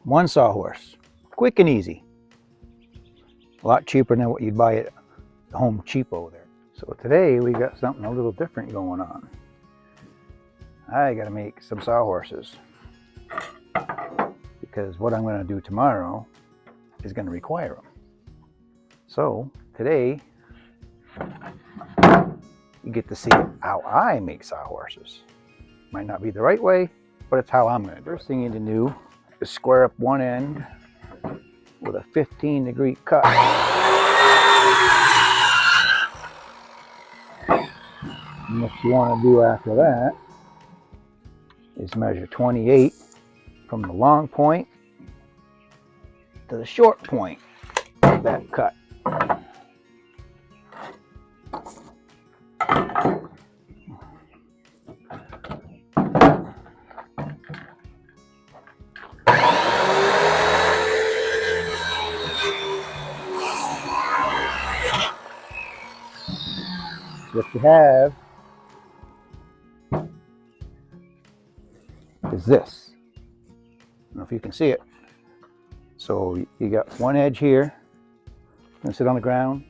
One sawhorse, quick and easy. A lot cheaper than what you'd buy at Home Cheapo there. So today we got something a little different going on. I gotta make some sawhorses because what I'm gonna do tomorrow is gonna require them. So today you get to see how I make sawhorses. Might not be the right way, but it's how I'm gonna do it. First thing you need to do is square up one end with a 15-degree cut. And what you want to do after that is measure 28 from the long point to the short point of that cut. What you have is this. I don't know if you can see it. So you got one edge here, going to sit on the ground.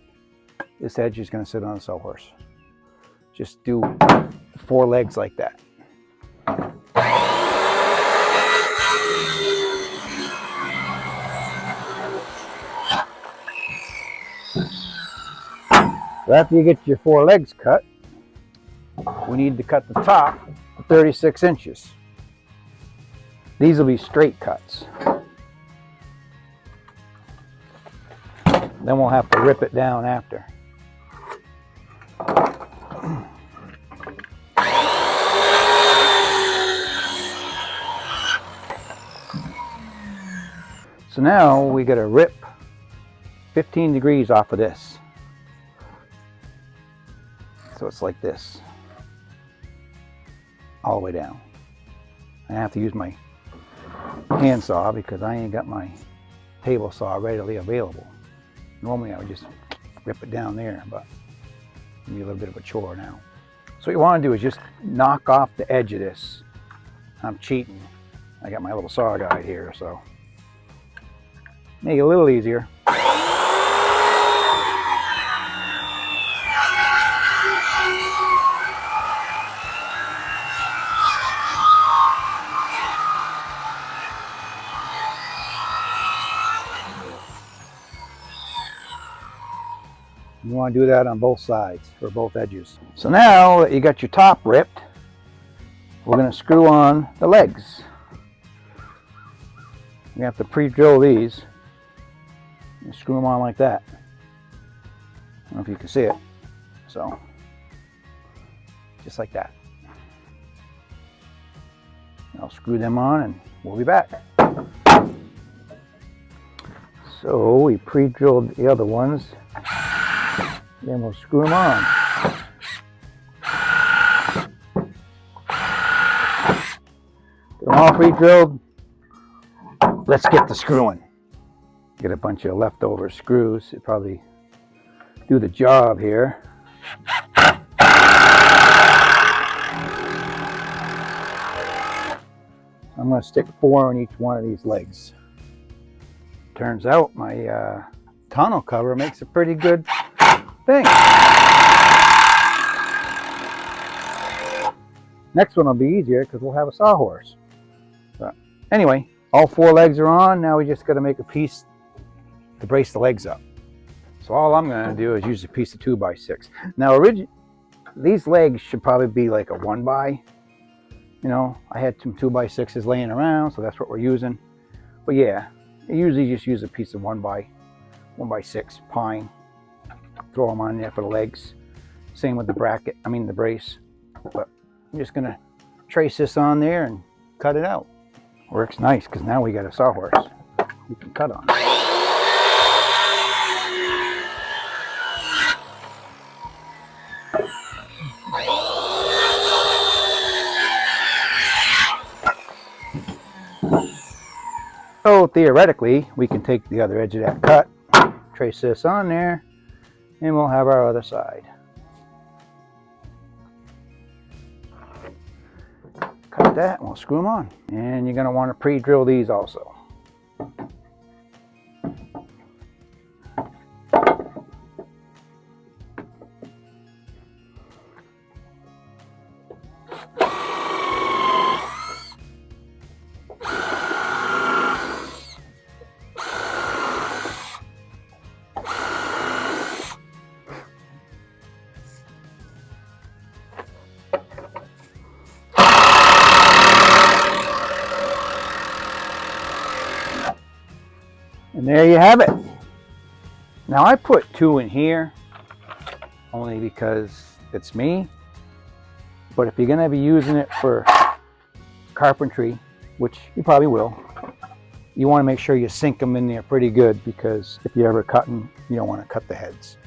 This edge is going to sit on the sawhorse. Just do 4 legs like that. So after you get your 4 legs cut, we need to cut the top to 36 inches. These will be straight cuts. Then we'll have to rip it down after. So now we got to rip 15 degrees off of this. So it's like this, all the way down. I have to use my hand saw because I ain't got my table saw readily available. Normally I would just rip it down there, but it'll be a little bit of a chore now. So what you want to do is just knock off the edge of this. I'm cheating. I got my little saw guide here, so make it a little easier. You want to do that on both sides, or both edges. So now that you got your top ripped, we're going to screw on the legs. You have to pre-drill these and screw them on like that. I don't know if you can see it. So, just like that. I'll screw them on and we'll be back. So we pre-drilled the other ones. Then we'll screw them on. They're all pre-drilled. Let's get the screwing. Get a bunch of leftover screws. It'll probably do the job here. I'm going to stick 4 on each one of these legs. Turns out my tonneau cover makes a pretty good thing. Next one will be easier because we'll have a sawhorse. But anyway, all 4 legs are on. Now we just got to make a piece to brace the legs up. So all I'm going to do is use a piece of 2x6. Now these legs should probably be like a 1x. You know, I had some 2x6s laying around, so that's what we're using. But yeah, I usually just use a piece of 1x6 pine. Throw them on there for the legs. Same with the bracket, the brace. But I'm just gonna trace this on there and cut it out. Works nice because now we got a sawhorse we can cut on. So theoretically, we can take the other edge of that cut, trace this on there, and we'll have our other side. Cut that and we'll screw them on. And you're going to want to pre-drill these also. And there you have it. Now I put 2 in here only because it's me. But if you're going to be using it for carpentry, which you probably will, you want to make sure you sink them in there pretty good, because if you're ever cutting, you don't want to cut the heads.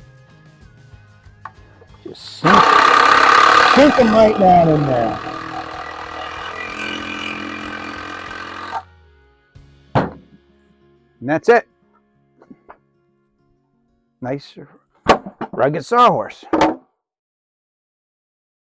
Just sink them right down in there. And that's it. Nice rugged sawhorse.